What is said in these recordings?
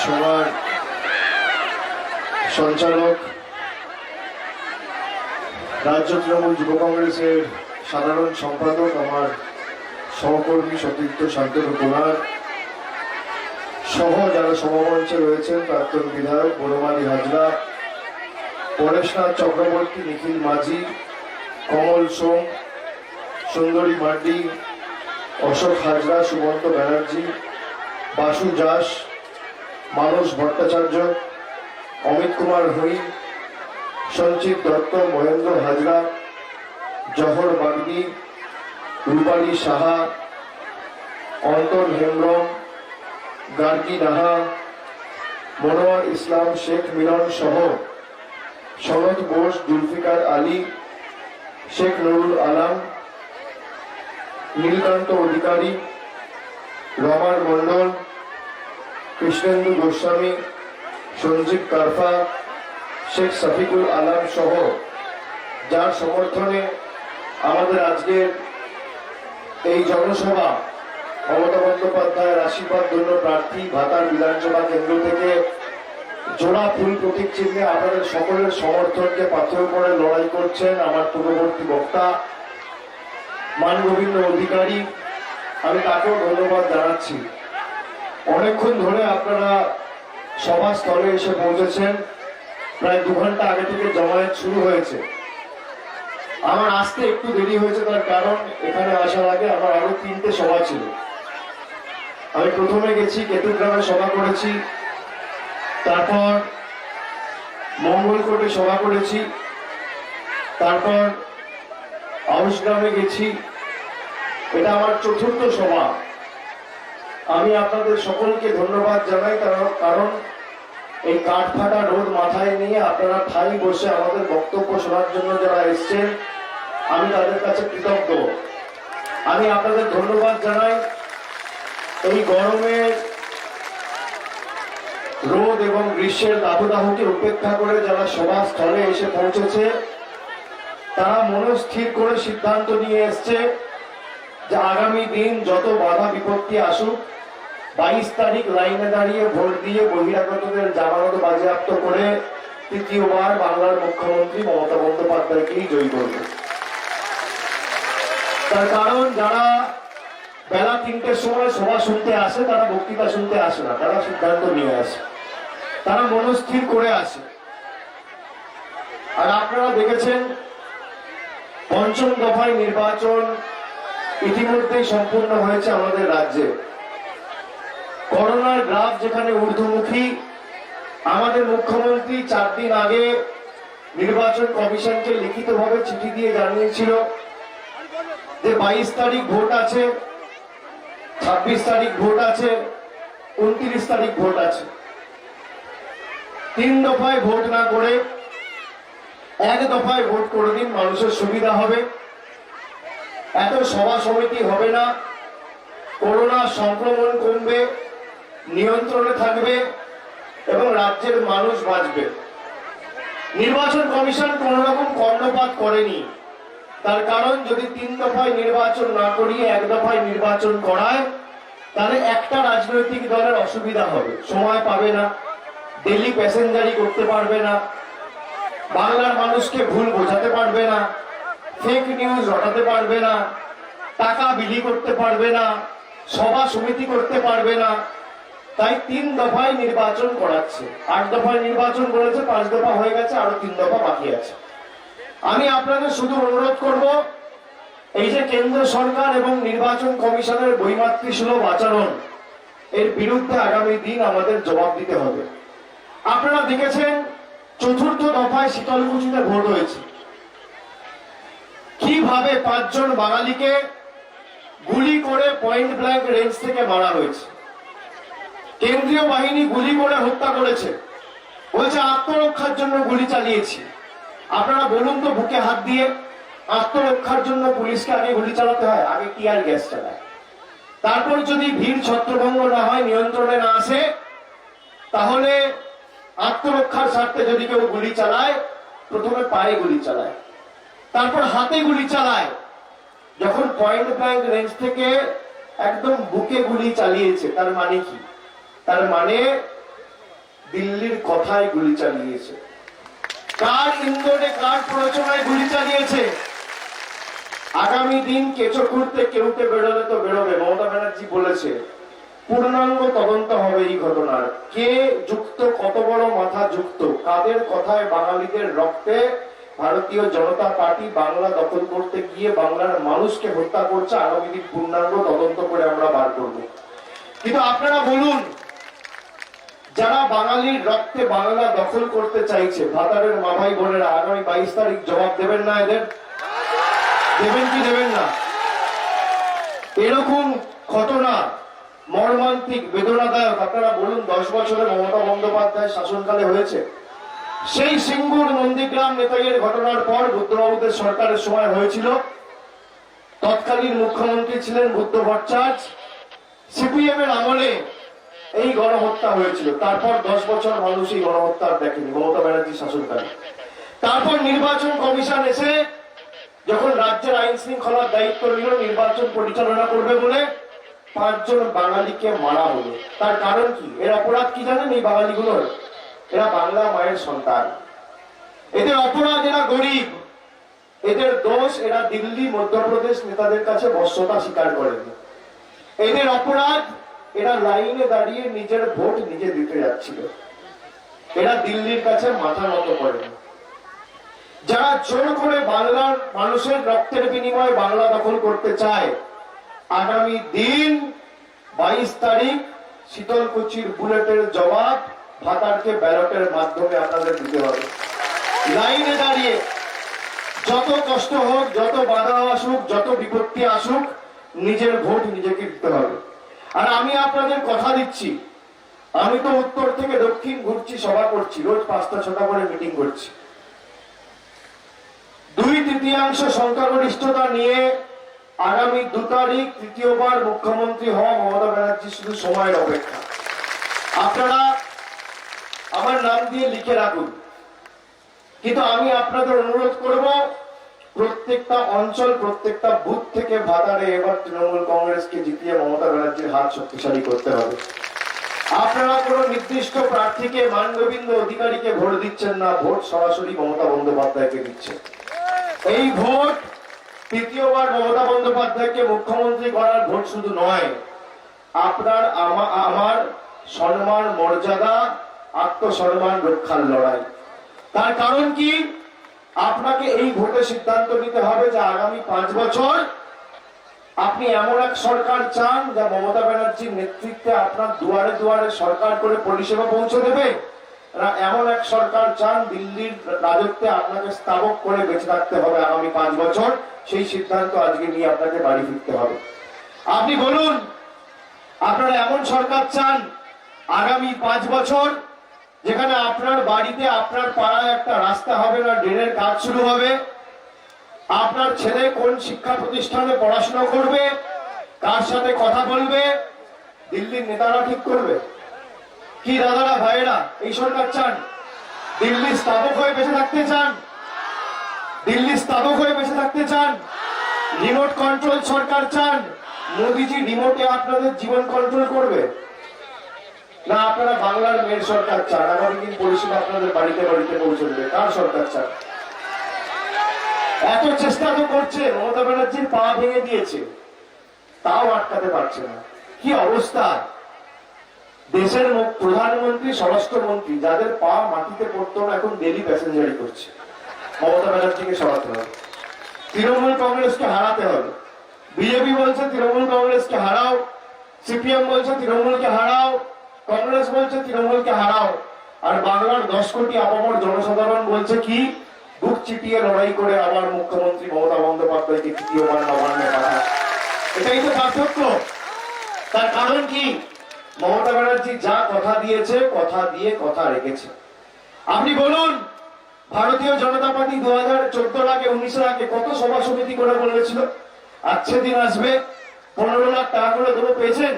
সভার সঞ্চালক, রাজ্য তৃণমূল যুব কংগ্রেসের সাধারণ সম্পাদক, আমার সহকর্মী সতীর্থ শান্তনু কুমার সহ যারা সমামঞ্চে রয়েছেন, প্রাক্তন বিধায়ক বনমালী হাজরা, পরেশনাথ চক্রবর্তী, নিখিল মাঝি, কমল সোম, সুন্দরী মার্ডি, অশোক হাজরা, সুমন্ত ব্যানার্জি, বাসু দাস, মানস ভট্টাচার্য, অমিত কুমার হুই, সঞ্চিত দত্ত, মহেন্দ্র হাজরা, জহর বাগদি, রূপালী সাহা, অন্তর হেমব্রম, গার্গী নাহা, মনোয়ার ইসলাম, শেখ মিলন সহ সনদ বোস, জুলফিকার আলী, শেখ নুরুল আলম, নীলকান্ত অধিকারী, রমার মন্ডল, কৃষ্ণেন্দু গোস্বামী, সঞ্জীব কারফা, শেখ শফিকুল আলম সহ যার সমর্থনে আমাদের আজকের এই জনসভা মমতা বন্দ্যোপাধ্যায়ের আশীর্বাদ ধন্য প্রার্থী ভাতার বিধানসভা কেন্দ্র থেকে জোড়া ফুল প্রতীক চিহ্নে আপনাদের সকলের সমর্থনকে পাথর করে লড়াই করছেন আমার পূর্ববর্তী বক্তা মানগোবিন্দ অধিকারী। আমি তাকেও ধন্যবাদ জানাচ্ছি। অনেকক্ষণ ধরে আপনারা সভাস্থলে এসে পৌঁছেছেন, প্রায় 2 ঘন্টা আগে থেকে জমায়েত শুরু হয়েছে। আমার আসতে একটু দেরি হয়েছে, তার কারণ এখানে আসার আগে আমার আরো 3টে সভা ছিল। আমি প্রথমে গেছি কেতুগ্রামে সভা করেছি, তারপর মঙ্গলকোটে সভা করেছি, তারপর আউশগ্রামে গেছি। এটা আমার 4র্থ সভা। আমি আপনাদের সকলকে ধন্যবাদ জানাই, কারণ এই কাঠফাটা রোদ মাথায় নিয়ে আপনারা ঠাই বসে আমাদের বক্তব্য শোনার জন্য যারা এসছেন, আমি তাদের কাছে কৃতজ্ঞ। আমি আপনাদের ধন্যবাদ জানাই। এই গরমের রোদ এবং গ্রীষ্মের দাবদাহকে উপেক্ষা করে যারা সভাস্থলে এসে পৌঁছেছে, তারা মনস্থির করে সিদ্ধান্ত নিয়ে এসছে যে আগামী দিন যত বাধা বিপত্তি আসুক, 22 তারিখ লাইনে দাঁড়িয়ে ভোট দিয়ে বহিরাগতদের জামানত বাজেয়াপ্ত করে 3য়বার বাংলার মুখ্যমন্ত্রী মমতা বন্দ্যোপাধ্যায়কেই জয়ী করবে। তার কারণ যারা বেলা 3টের সময় সভা শুনতে আসে, তারা বক্তৃতা শুনতে আসে না, তারা সিদ্ধান্ত নিয়ে আসে, তারা মনস্থির করে আসে। আর আপনারা দেখেছেন 5ম দফায় নির্বাচন ইতিমধ্যেই সম্পূর্ণ হয়েছে আমাদের রাজ্যে। করোনার গ্রাফ যেখানে ঊর্ধ্বমুখী, আমাদের মুখ্যমন্ত্রী 4 দিন আগে নির্বাচন কমিশনকে লিখিতভাবে চিঠি দিয়ে জানিয়েছিল যে 22 তারিখ ভোট আছে, 26 তারিখ ভোট আছে, 29 তারিখ ভোট আছে। 3 দফায় ভোট না করে 1 দফায় ভোট করে দিন, মানুষের সুবিধা হবে। এত সভা সমিতি হবে না, করোনা সংক্রমণ কমবে, নিয়ন্ত্রণে থাকবে এবং রাজ্যের মানুষ বাঁচবে। নির্বাচন কমিশন কোন রকম কর্ণপাত করেনি। তার কারণ যদি 3 দফায় নির্বাচন না করিয়ে 1 দফায় নির্বাচন করায়, তাহলে একটা রাজনৈতিক দলের অসুবিধা হবে, সময় পাবে না, ডেলি প্যাসেঞ্জারি করতে পারবে না, বাংলার মানুষকে ভুল বোঝাতে পারবে না, ফেক নিউজ রটাতে পারবে না, টাকা বিলি করতে পারবে না, সভা সমিতি করতে পারবে না। তাই 3 দফায় নির্বাচন করাচ্ছে। 8 দফায় নির্বাচন করেছে, 5 দফা হয়ে গেছে, আরো 3 দফা বাকি আছে। আমি আপনাদের শুধু অনুরোধ করব, এই যে কেন্দ্র সরকার এবং নির্বাচন কমিশনের বৈমাতৃসুলভ আচরণ, এর বিরুদ্ধে আগামী দিন আমাদের জবাব দিতে হবে। আপনারা দেখেছেন 4র্থ দফায় শীতলকুচিতে ভোট হয়েছে, কিভাবে 5 জন বাঙালিকে গুলি করে পয়েন্ট ব্ল্যাঙ্ক রেঞ্জ থেকে মারা হয়েছে। কেন্দ্রীয় বাহিনী গুলি করে হত্যা করেছে, বলছে আত্মরক্ষার জন্য গুলি চালিয়েছি। আপনারা বলুন তো, বুকে হাত দিয়ে, আত্মরক্ষার জন্য পুলিশকে আগে গুলি চালাতে হয়? আগে টিয়ার গ্যাস চালায়। তারপর যদি ভিড় ছত্রভঙ্গ না হয়, নিয়ন্ত্রণে না আসে, তাহলে আত্মরক্ষার স্বার্থে যদি কেউ গুলি চালায়, প্রথমে পায়ে গুলি চালায়, তারপর হাতে গুলি চালায়। যখন পয়েন্ট ব্ল্যাঙ্ক রেঞ্জ থেকে একদম বুকে গুলি চালিয়েছে, তার মানে কি? তার মানে দিল্লির কথায় গুলি চালিয়েছে? কার ইন্ধনে, কার প্ররোচনায় গুলি চালিয়েছে? আগামী দিন কেঁচো খুঁড়তে কেউতে বেরোলে তো বেরোবে। মমতা ব্যানার্জি বলেছে পূর্ণাঙ্গ তদন্ত হবে এই ঘটনার। কে যুক্ত, কত বড় মাথা যুক্ত, কাদের কথায় বাঙালিদের রক্তে ভারতীয় জনতা পার্টি বাংলা দখল করতে গিয়ে বাংলার মানুষকে হত্যা করছে, আগামী দিন পূর্ণাঙ্গ তদন্ত করে আমরা বার করব। কিন্তু আপনারা বলুন, যারা বাঙালির রক্তে বাংলা দখল করতে চাইছে, ভাতারের মা ভাই বোনেরা, আগামী 22 তারিখ জবাব দেবেন না এদের? দেবেন কি দেবেন না? এরকম ঘটনা মর্মান্তিক, বেদনাদায়ক আপনারা বলুন 10 বছরে মমতা বন্দ্যোপাধ্যায় শাসনকালে হয়েছে? সেই সিঙ্গুর নন্দীগ্রাম নেতাইয়ের ঘটনার পর বুদ্ধবাবুদের সরকারের সময় হয়েছিল। তৎকালীন মুখ্যমন্ত্রী ছিলেন বুদ্ধ ভট্টাচার্য। সিপিএম এর আমলে এই গণহত্যা হয়েছিল। তারপর 10 বছর মানুষ এই গণহত্যা দেখেনি মমতা ব্যানার্জি শাসনকালে। তারপর নির্বাচন কমিশন এসে যখন রাজ্যের আইন শৃঙ্খলার দায়িত্ব নিল, নির্বাচন পরিচালনা করবে বলে 5 জন বাঙালিকে মারা হলো। তার কারণ কি? এর অপরাধ কি জানেন এই বাঙালিগুলোর? এরা বাংলা মায়ের সন্তান। এদের অপরাধ, এরা গরিব। এদের দোষ, এরা দিল্লি মধ্যপ্রদেশ নেতাদের কাছে বশ্যতা স্বীকার করেনি। এদের অপরাধ, এরা লাইনে দাঁড়িয়ে নিজের ভোট নিজে দিতে যাচ্ছিল। এরা দিল্লির কাছে মাথা নত করেনি। যারা জোর করে বাংলার মানুষের রক্তের বিনিময়ে বাংলা দখল করতে চায়, আগামী দিন 22 তারিখ শীতলকুচির বুলেটের জবাব ভাতারকে ব্যালটের মাধ্যমে আপনাদের দিতে হবে। লাইনে দাঁড়িয়ে যত কষ্ট হোক, যত বাধা আসুক, যত বিপত্তি আসুক, নিজের ভোট নিজেকে দিতে হবে। আর আমি আপনাদের কথা দিচ্ছি, আমি তো উত্তর থেকে দক্ষিণ ঘুরছি, সভা করছি, রোজ 5টা-6টা করে মিটিং করছি। 2/3 সংখ্যাগরিষ্ঠতা নিয়ে আগামী 2 তারিখ তৃতীয়বার মুখ্যমন্ত্রী হওয়া মমতা ব্যানার্জি শুধু সময়ের অপেক্ষা। আপনারা আমার নাম দিয়ে লিখে রাখুন। কিন্তু আমি আপনাদের অনুরোধ করব, প্রত্যেকটা অঞ্চল, প্রত্যেকটা বুথ থেকে ভাতারে এবার তৃণমূল কংগ্রেসকে জিতিয়ে মমতা ব্যানার্জির হাত শক্তিশালী করতে হবে। আপনারা কোন নির্দিষ্ট প্রার্থীকে, মানগোবিন্দ অধিকারীকে ভোট দিচ্ছেন না, ভোট সরাসরি মমতা বন্দ্যোপাধ্যায়কে দিচ্ছে। এই ভোট তৃতীয়বার মমতা বন্দ্যোপাধ্যায়কে মুখ্যমন্ত্রী করার ভোট শুধু নয়, আপনার আমার সম্মান, মর্যাদা, আত্মসম্মান রক্ষার লড়াই। তার কারণ কি? আপনাকে এই ভোটে সিদ্ধান্ত নিতে হবে যে আগামী 5 বছর আপনি এমন এক সরকার চান যা মমতা ব্যানার্জির নেতৃত্বে আপনার দুয়ারে দুয়ারে সরকার করে পরিষেবা পৌঁছে দেবে, না এমন এক সরকার চান দিল্লির রাজত্বে আপনাকে স্থাবক করে বেঁচে থাকতে হবে আগামী 5 বছর। সেই সিদ্ধান্ত আজকে নিয়ে আপনাকে বাড়ি ফিরতে হবে। আপনি বলুন, আপনারা এমন সরকার চান আগামী 5 বছর যেখানে আপনার বাড়িতে, আপনার পাড়ায় একটা রাস্তা হবে না, ড্রেনের কাজ শুরু হবে, আপনার ছেলে কোন শিক্ষা প্রতিষ্ঠানে পড়াশোনা করবে, কার সাথে কথা বলবে, দিল্লির নেতারা ঠিক করবে? কি দাদারা, ভাইয়েরা, এই সরকার চান? দিল্লি স্থাবক হয়ে বেঁচে থাকতে চান? দিল্লি স্থাবক হয়ে বেঁচে থাকতে চান? রিমোট কন্ট্রোল সরকার চান? মোদিজি রিমোটে আপনাদের জীবন কন্ট্রোল করবে? না আপনারা বাংলার মেয়ের সরকার চান, আগামী দিন পরিষেবা আপনাদের বাড়িতে বাড়িতে পৌঁছে দেবে? কার সরকার চান? এত চেষ্টা তো করছে, মমতা ব্যানার্জির পা ভেঙে দিয়েছে, তাও আটকাতে পারছে না। কি অবস্থা! দেশের প্রধানমন্ত্রী, স্বরাষ্ট্রমন্ত্রী, যাদের পা মাটিতে পড়তো না, এখন ডেলি প্যাসেঞ্জারি করছে। মমতা ব্যানার্জিকে সরাতে হবে, তৃণমূল কংগ্রেসকে হারাতে হবে। বিজেপি বলছে তৃণমূল কংগ্রেসকে হারাও, সিপিএম বলছে তৃণমূলকে হারাও, কংগ্রেস বলছে তৃণমূলকে হারাও, আর বাংলার 10 কোটি আপামর জনসাধারণ বলছে কি, বুক চিটিয়ে লড়াই করে আবার মুখ্যমন্ত্রী মমতা বন্দ্যোপাধ্যায়কে তৃতীয়বার নবান্নে পাঠায়। এটাই তো পার্থক্য। তার কারণ কি? মমতা ব্যানার্জি যা কথা দিয়েছে, কথা দিয়ে কথা রেখেছে। আপনি বলুন, ভারতীয় জনতা পার্টি 2014 আগে, 19 আগে কত সভা সমিতি করে বলেছিল আজকে দিন আসবে, 15 লাখ টাকা করে দেবো, পেয়েছেন?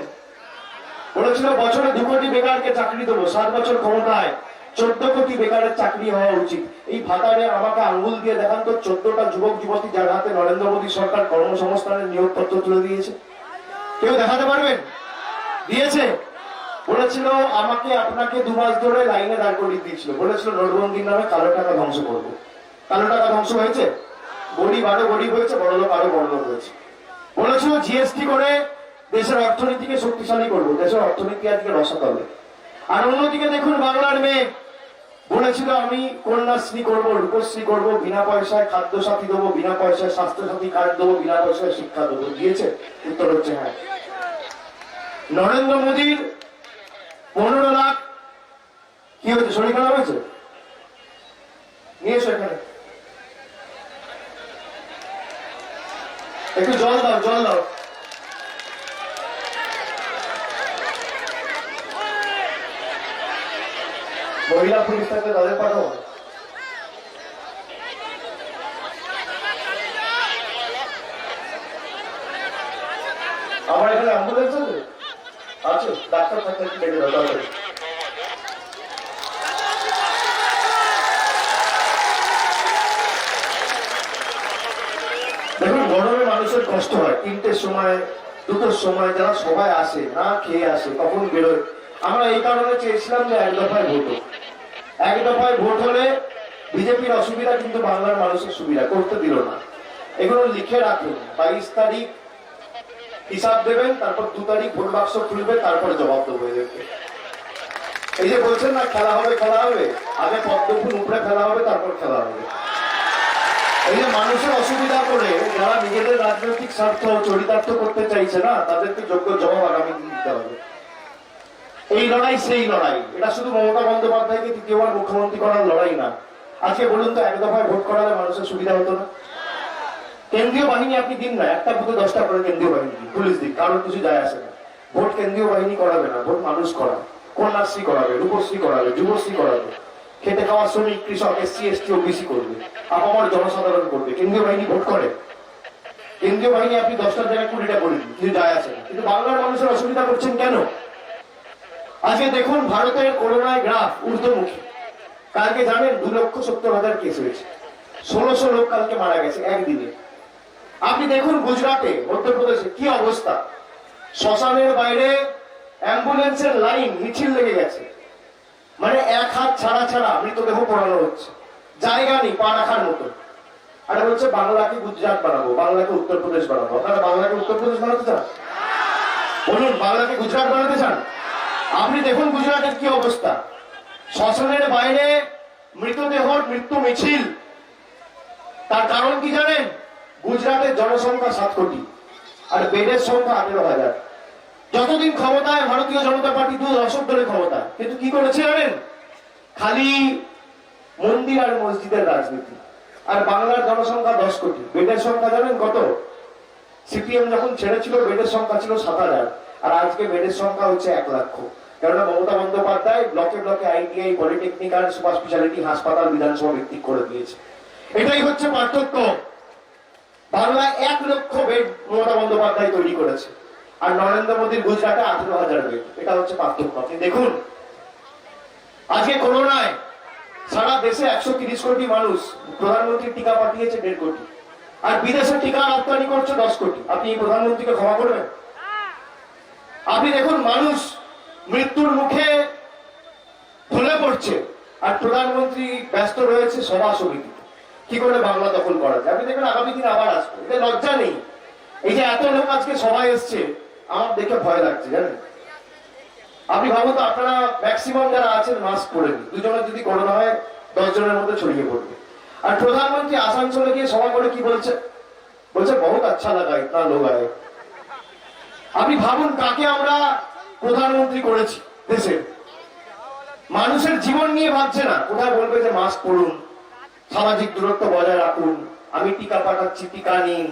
বলেছিল বছরে 2 কোটি বেকারকে চাকরি দেবো, 7 বছর ক্ষমতায় 14 কোটি বেকারের চাকরি হওয়া উচিত। এই ভাতারে আমাকে আঙ্গুল দিয়ে দেখান তো 14টা যুবক যুবতী যার হাতে নরেন্দ্র মোদী সরকার কর্মসংস্থানের নিয়োগপত্র তুলে দিয়েছে। কেউ দেখাতে পারবেন? দিয়েছে? বলেছিল আমাকে আপনাকে 2 মাস ধরে লাইনে দাঁড় করিয়ে দিয়েছিল, বলেছিল নোটবন্দির নামে কালো টাকা ধ্বংস করবো। কালো টাকা ধ্বংস হয়েছে? গরিব আরো গরিব হয়েছে, বড়লোক আরো বড়লোক হয়েছে। বলেছিল জিএসটি করে দেশের অর্থনীতিকে শক্তিশালী করবো, দেশের অর্থনীতি আজকে রসাতলে। আর অন্যদিকে দেখুন বাংলার মেয়ে বলেছিল আমি কন্যাশ্রী করবো, রূপশ্রী করবো, বিনা পয়সায় খাদ্য সাথী দেবো, বিনা পয়সায় স্বাস্থ্য সাথী কার্ড দেবো, বিনা পয়সায় শিক্ষা দেবো। দিয়েছে? উত্তর হচ্ছে হ্যাঁ। নরেন্দ্র মোদীর 15 লাখ কি হয়েছে? শরীর খারাপ হয়েছে? নিয়ে এসো এখানে, একটু জল দাও, জল দাও। মহিলা পুলিশ থাকলে তাদের পাঠাবো। আমার এখানে অ্যাম্বুলেন্স আছে, আছে, ডাক্তার থাকলে ডেকে দাও তাড়াতাড়ি। দেখুন গরমে মানুষের কষ্ট হয়, 3টের সময় 2টোর সময় যারা সবাই আসে না খেয়ে আসে, কখন বেরোয়। আমরা এই কারণে চেয়েছিলাম যে 1 দফায় ভোট হোক। 1 দফায় ভোট হলে বিজেপির অসুবিধা কিন্তু বাংলার মানুষের সুবিধা করতে দিল না। এগুলো লিখে রাখুন, 22 তারিখ হিসাব দেবেন, তারপর 2 তারিখ ভোট বাক্স খুলবে, তারপরে জবাব দেবো এদেরকে। এই যে বলছেন না খেলা হবে খেলা হবে, আগে পদ্মফুল উপরে খেলা হবে, তারপর খেলা হবে। এই যে মানুষের অসুবিধা করে যারা নিজেদের রাজনৈতিক স্বার্থ চরিতার্থ করতে চাইছে না, তাদেরকে যোগ্য জবাব আগামী দিন দিতে হবে। এই লড়াই সেই লড়াই, এটা শুধু মমতা বন্দ্যোপাধ্যায়কে 3য়বার মুখ্যমন্ত্রী করার লড়াই না। আজকে বলুন তো 1 দফায় ভোট করালে মানুষের সুবিধা হতো না? কেন্দ্রীয় বাহিনী আপনি দিন না, একটা বুথে 10টা করে কেন্দ্রীয় বাহিনী দিন, পুলিশ দিন, কারণ কিছু যায় আসে না। ভোট কেন্দ্রীয় বাহিনী করাবে না, ভোট মানুষ করাবে। কন্যাশ্রী করাবে, রূপশ্রী করাবে, যুবশ্রী করাবে, খেটে খাওয়া শ্রমিক, কৃষক, এসসি এসটি ওবিসি করবে, আপামর জনসাধারণ করবে। কেন্দ্রীয় বাহিনী ভোট করে? কেন্দ্রীয় বাহিনী আপনি 10টার জায়গায় 20টা করে দিন, কিছু যায় আসে না। কিন্তু বাংলার মানুষের অসুবিধা করছেন কেন? আজকে দেখুন ভারতের করোনায় গ্রাফ ঊর্ধ্বমুখী। কালকে জানেন 2,70,000 কেস হয়েছে, 1600 লোক কালকে মারা গেছে একদিনে। আপনি দেখুন গুজরাটে, মধ্যপ্রদেশে কি অবস্থা। শ্মশানের বাইরে অ্যাম্বুলেন্সের লাইন, মিছিল লেগে গেছে, মানে 1 হাত ছাড়া ছাড়া মৃতদেহ পোড়ানো হচ্ছে, জায়গা নেই পা রাখার মতো। আর বলছে বাংলাকে গুজরাট বানাবো, বাংলাকে উত্তরপ্রদেশ বানাবো। আপনারা বাংলাকে উত্তরপ্রদেশ বানাতে চান? বলুন, বাংলাকে গুজরাট বানাতে চান? আপনি দেখুন গুজরাটের কি অবস্থা। শ্মশানের বাইরে মৃতদেহ মৃত্যু মিছিল। তার কারণ কি জানেন? গুজরাটের জনসংখ্যা 7 কোটি আর বেডের সংখ্যা 18,000। যতদিন ক্ষমতায় ভারতীয় জনতা পার্টি 2 দশক ধরে ক্ষমতায়, কিন্তু কি করেছে জানেন? খালি মন্দির আর মসজিদের রাজনীতি। আর বাংলার জনসংখ্যা 10 কোটি, বেডের সংখ্যা জানেন কত? সিপিএম যখন ছেড়েছিল বেডের সংখ্যা ছিল 7,000, আর আজকে বেডের সংখ্যা হচ্ছে 1 লক্ষ। কেননা মমতা বন্দ্যোপাধ্যায় ব্লকে ব্লকে আইটিআই, পলিটেকনিক আর সুপার স্পেশালিটি হাসপাতাল বিধানসভা ভিত্তিক করে দিয়েছে। এটাই হচ্ছে পার্থক্য। বাংলায় 1 লক্ষ বেড মমতা বন্দ্যোপাধ্যায় তৈরি করেছে, আর নরেন্দ্র মোদীর গুজরাটে 18,000 বেড। এটা হচ্ছে পার্থক্য। আপনি দেখুন আজকে করোনায় সারা দেশে 130 কোটি মানুষ, প্রধানমন্ত্রী টিকা পাঠিয়েছে 1.5 কোটি, আর বিদেশে টিকা রপ্তানি করছে 10 কোটি। আপনি এই প্রধানমন্ত্রীকে ক্ষমা করবেন? আপনি দেখুন মানুষ মৃত্যুর মুখে ঢলে পড়ছে, আর প্রধানমন্ত্রী ব্যস্ত রয়েছে সভা সমিতি কি করে বাংলা দখল করা যায়। আপনি দেখবেন আগামী দিন আবার আসবে, এতে লজ্জা নেই। এই যে এত লোক আজকে সবাই এসছে, আমার দেখে ভয় লাগছে জানেন। আপনি ভাবুন তো, আপনারা ম্যাক্সিমাম যারা আছেন মাস্ক পরেন, 2 জনের যদি করোনা হয় 10 জনের মধ্যে ছড়িয়ে পড়বে। আর প্রধানমন্ত্রী আসানসোলে গিয়ে সভা করে কি বলছে? বলছে বহুত আচ্ছা লাগা ইতনা লোক আয়ে। আপনি ভাবুন কাকে আমরা প্রধানমন্ত্রী করেছি দেশের। মানুষের জীবন নিয়ে ভাবছে না। কোথায় বলবে যে মাস্ক পরুন, সামাজিক দূরত্ব বজায় রাখুন, আমি টিকা পাঠাচ্ছি, টিকা নিন,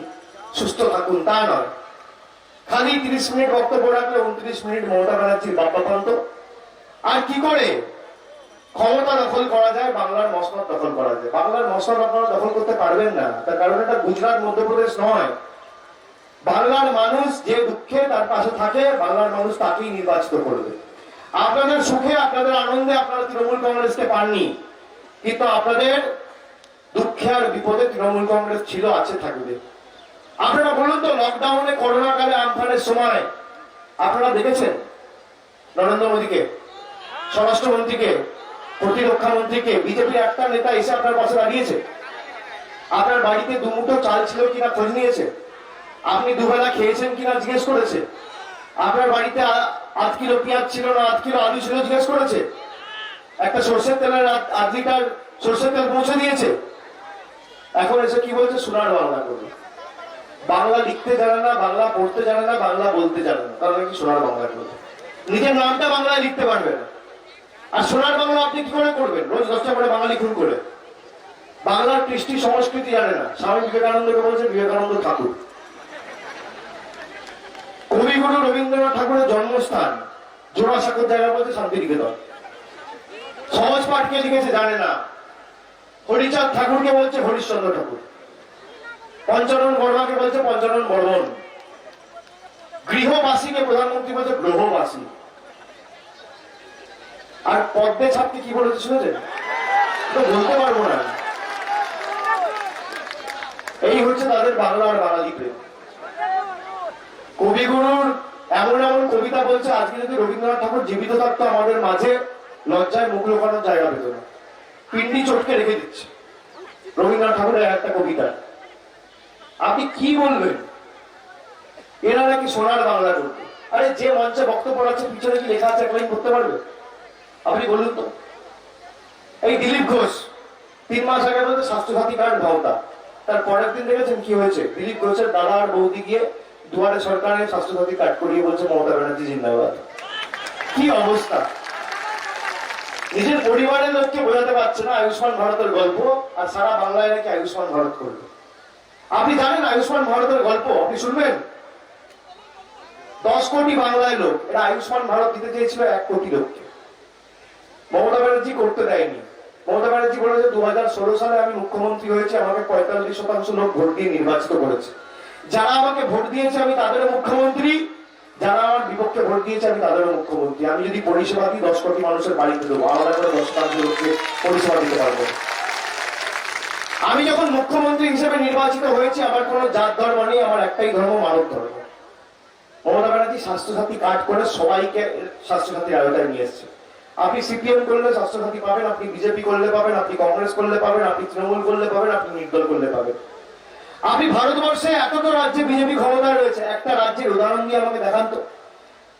সুস্থ থাকুন, তা নয়। খালি 30 মিনিট বক্তব্য রাখলে 29 মিনিট মমতা ব্যানার্জির বাপ্পাপান্ত। আর কি করে ক্ষমতা দখল করা যায়, বাংলার মসনদ দখল করা যায়। বাংলার মসনদ আপনারা দখল করতে পারবেন না, তার কারণ এটা গুজরাট মধ্যপ্রদেশ নয়। বাংলার মানুষ যে দুঃখে তার পাশে থাকে, বাংলার মানুষ তাকেই নির্বাচিত করবে। আপনাদের সুখে আপনাদের আনন্দে আপনারা তৃণমূল কংগ্রেসকে পাননি, কিন্তু আপনাদের দুঃখে আর বিপদে তৃণমূল কংগ্রেস ছিল, আছে, থাকবে। আপনারা বলুন তো, লকডাউনে করোনা কালে আমফানের সময় আপনারা দেখেছেন নরেন্দ্র মোদীকে, স্বরাষ্ট্রমন্ত্রীকে, প্রতিরক্ষা মন্ত্রীকে? বিজেপির একটা নেতা এসে আপনার পাশে দাঁড়িয়েছে? আপনার বাড়িতে দুমুঠো চাল ছিল কিনা খোঁজ নিয়েছে? আপনি দুবেলা খেয়েছেন কিনা জিজ্ঞেস করেছে? আপনার বাড়িতে 8 কিলো পেঁয়াজ ছিল না 8 কিলো আলু ছিল জিজ্ঞেস করেছে? একটা সর্ষের তেলের 8 লিটার সর্ষের তেল পৌঁছে দিয়েছে? এখন এসে কি বলছে? সোনার বাংলা করবে। বাংলা লিখতে জানে না, বাংলা পড়তে জানে না, বাংলা বলতে জানে না, তাহলে কি সোনার বাংলা করবে? নিজের নামটা বাংলায় লিখতে পারবে না, আর সোনার বাংলা আপনি কি করে করবেন? রোজ 10টা করে বাংলা লিখুন করে। বাংলার কৃষ্টি সংস্কৃতি জানে না। স্বামী বিবেকানন্দকে বলছে বিবেকানন্দ ঠাকুর। কবিগুরু রবীন্দ্রনাথ ঠাকুরের জন্মস্থান জোড়াসাঁকোর জায়গা বলছে শান্তিনিকেতন। সহজ পাঠকে লিখেছে জানে না। হরিচাঁদ ঠাকুরকে বলছে হরিশ্চন্দ্র ঠাকুর। পঞ্চানন বর্মাকে বলছে পঞ্চানন বর্মন। গৃহবাসীকে প্রধানমন্ত্রী বলছে গ্রহবাসী। আর পদ্মে ছাপকে কি বলেছে শুনেছেন? তো বলতে পারবো না। এই হচ্ছে তাদের বাংলা আর বাঙালি প্রেম। কবিগুরুর এমন এমন কবিতা বলছে, আজকে যদি রবীন্দ্রনাথ ঠাকুর জীবিত থাকতো আমাদের মাঝে লজ্জায় মুখ লুকানোর জায়গা পেত না। পিন্ডি চটকে রেখে দিচ্ছে রবীন্দ্রনাথ ঠাকুরের একটা কবিতা। আপনি কি বলবেন? এরা নাকি সোনার বাংলা করবে। আরে যে মঞ্চে বক্তব্য রাখছে পিছনে কি লেখা আছে একলাই করতে পারবে? আপনি বলুন তো। এই দিলীপ ঘোষ 3 মাস আগে বলতে স্বাস্থ্যসাথী কার্ড ভাওতা, তার পরের দিন দেখেছেন কি হয়েছে? দিলীপ ঘোষের দাদা আর বৌদি গিয়ে দুয়ারে সরকারের স্বাস্থ্যসাথী কার্ড করিয়ে বলছে মমতা ব্যানার্জি জিন্দাবাদ। কি অবস্থা! নিজের পরিবারের লোককে বোঝাতে পারছে না আয়ুষ্মান ভারতের গল্প, আর সারা বাংলায় নাকি আয়ুষ্মান ভারত করবে। আপনি জানেন আয়ুষ্মান ভারতের গল্প? আপনি শুনবেন? 10 কোটি বাংলায় লোক, এরা আয়ুষ্মান ভারত দিতে চেয়েছিল 1 কোটি লোককে। মমতা ব্যানার্জি করতে দেয়নি। মমতা ব্যানার্জি বলেছে 2016 সালে আমি মুখ্যমন্ত্রী হয়েছি, আমাকে 45% লোক ভোট দিয়ে নির্বাচিত করেছে। যারা আমাকে ভোট দিয়েছে আমি তাদেরও মুখ্যমন্ত্রী, যারা আমার বিপক্ষে ভোট দিয়েছে আমি তাদেরও মুখ্যমন্ত্রী। আমি যদি পরিষেবা দিই 10 কোটি মানুষের বাড়িতে দেবো, আলাদা করে 10% লোককে পরিষেবা দিতে পারবো। আমি যখন মুখ্যমন্ত্রী হিসেবে নির্বাচিত হয়েছি আমার কোনো জাত ধর্ম নেই, আমার একটাই ধর্ম, মানব ধর্ম। মমতা ব্যানার্জি স্বাস্থ্যসাথী কার্ড করে সবাইকে স্বাস্থ্যসাথীর আওতায় নিয়ে এসছে। আপনি সিপিএম করলে স্বাস্থ্যসাথী পাবেন, আপনি বিজেপি করলে পাবেন, আপনি কংগ্রেস করলে পাবেন, আপনি তৃণমূল করলে পাবেন, আপনি নির্দল করলে পাবেন। আপনি ভারতবর্ষে এতটা রাজ্যে বিজেপি ক্ষমতায় রয়েছে, একটা রাজ্যের উদাহরণ দিয়ে আমাকে দেখান তো,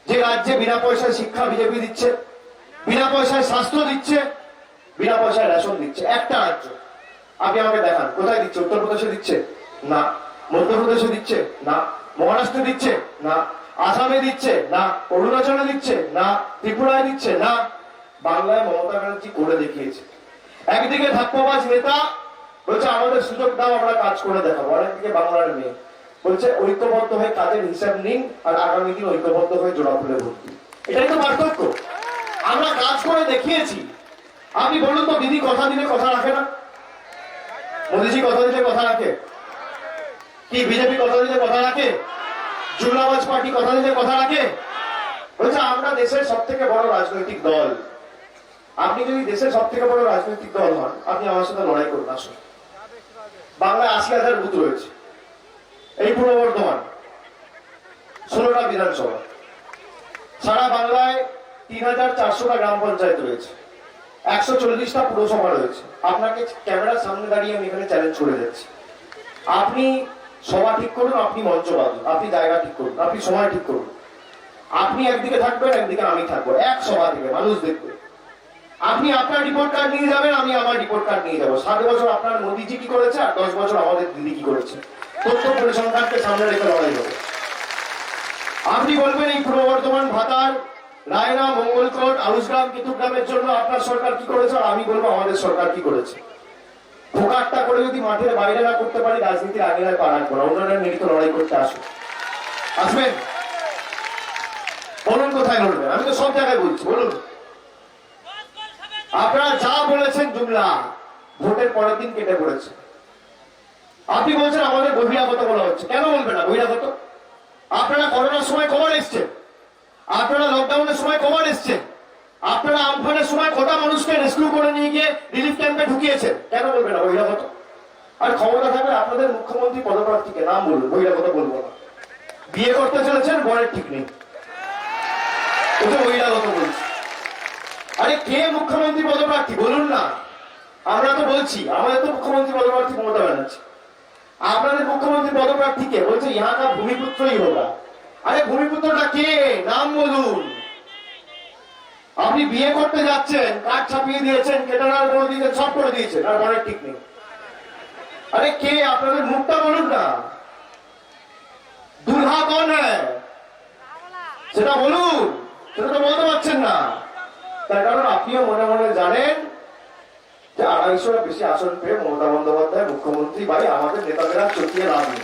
যে রাজ্যে বিনা পয়সায় শিক্ষা বিজেপি দিচ্ছে, বিনা পয়সায় স্বাস্থ্য দিচ্ছে, বিনা পয়সায় রেশন দিচ্ছে। একটা রাজ্য আপনি আমাকে দেখান কোথায় দিচ্ছে? উত্তরপ্রদেশে দিচ্ছে না, মধ্যপ্রদেশে দিচ্ছে না, মহারাষ্ট্রে দিচ্ছে না, আসামে দিচ্ছে না, অরুণাচলে দিচ্ছে না, ত্রিপুরায় দিচ্ছে না। বাংলায় মমতা ব্যানার্জি করে দেখিয়েছে। একদিকে ধাপ্পাবাজ নেতা বলছে আমাদের সুযোগ দাও আমরা কাজ করে দেখাবো, আরেকদিকে বাংলার মেয়ে বলছে ঐক্যবদ্ধ হয়ে কাজের হিসাব নিন আর আগামী দিন ঐক্যবদ্ধ হয়ে জোড়া ফুলে ভোট দিন। এটাই তো পার্থক্য। আমরা কাজ করে দেখিয়েছি। আপনি বলুন তো, দিদি কথা দিলে কথা রাখে না? মোদীজি কথা দিলে কথা রাখে? কি বিজেপি কথা দিলে কথা রাখে? জুমলাবাজ পার্টি কথা দিলে কথা রাখে? বলছে আমরা দেশের সব থেকে বড় রাজনৈতিক দল। আপনি যদি দেশের সব থেকে বড় রাজনৈতিক দল হন, আপনি আমার সাথে লড়াই করুন। আসুন, বাংলায় 80,000 বুথ রয়েছে। এই পূর্ব বর্ধমান 16টা বিধানসভা, সারা বাংলায় 3,400টা গ্রাম পঞ্চায়েত রয়েছে, 140টা পুরসভা রয়েছে। আপনাকে ক্যামেরার সামনে দাঁড়িয়ে আমি এখানে চ্যালেঞ্জ করে যাচ্ছি, আপনি সভা ঠিক করুন, আপনি মঞ্চ বাঁধুন, আপনি জায়গা ঠিক করুন, আপনি সময় ঠিক করুন। আপনি একদিকে থাকবেন, একদিকে আমি থাকবো, এক সভা থেকে মানুষ দেখবে। আপনি আপনার রিপোর্ট কার্ড নিয়ে যাবেন, আমি আমার রিপোর্ট কার্ড নিয়ে যাবো। 7 বছর আপনার মোদীজি কি করেছে আর 10 বছর আমাদের দিদি কি করেছে, তথ্য পরিসংখ্যানকে সামনে রেখে লড়াই হবে। আপনি বলবেন এই পূর্ব বর্ধমান, ভাতার, রায়না, মঙ্গলকোট, আউসগ্রাম, কেতুগ্রামের জন্য আপনার সরকার কি করেছে, আর আমি বলবো আমাদের সরকার কি করেছে। ভোকাট্টা করে যদি মাঠের বাইরে না করতে পারি, রাজনীতির আগে নয় পা রাখবো না। অন্যরা মিলিত লড়াই করতে আসবেন। বলুন কোথায় লড়বেন? আমি তো সব জায়গায় বলছি, বলুন। আপনারা যা বলেছেন জুমলা, ভোটের পরের দিন কেটে পড়েছে। আপনি বলছেন আমাদের বহিরাগত বলা হচ্ছে, কেন বলবেন না বহিরাগত? আপনারা করোনার সময় কবার এসছেন? আপনারা লকডাউনের সময় কবার এসছেন? আপনারা আমফানের সময় কটা মানুষকে রেস্কিউ করে নিয়ে গিয়ে রিলিফ ক্যাম্পে ঢুকিয়েছেন, কেন বলবেন না বহিরাগত? আর ক্ষমতা থাকলে আপনাদের মুখ্যমন্ত্রী পদপ্রার্থীকে নাম বলুন, বহিরাগত বলবো না। বিয়ে করতে চলেছেন, বরের ঠিক নেই, ওটা বহিরাগত বলছি। আরে কে মুখ্যমন্ত্রী পদপ্রার্থী বলুন না? আমরা তো বলছি আমাদের তো মুখ্যমন্ত্রী পদপ্রার্থী মমতা ব্যানার্জি। আপনাদের মুখ্যমন্ত্রী পদপ্রার্থী কে? বলছে ইহা কা ভূমিপুত্রই হোগা। আরে ভূমিপুত্রটা কে? নাম বলুন। আপনি বিয়ে করতে যাচ্ছেন, কার্ড ছাপিয়ে দিয়েছেন, কেটারার করে দিয়েছেন, সব করে দিয়েছেন, আর মনের ঠিক নেই। আরে কে? আপনাদের মুখটা বলুন না। দুলহা কন হ্যায় সেটা বলুন। সেটা তো বলতে পারছেন না। তার কারণ আপনিও মনে মনে জানেন যে 250 বেশি আসন পেয়ে মমতা বন্দ্যোপাধ্যায় মুখ্যমন্ত্রী ভাই আমাদের নেতাদেরা চটিয়ে লাভ নেই।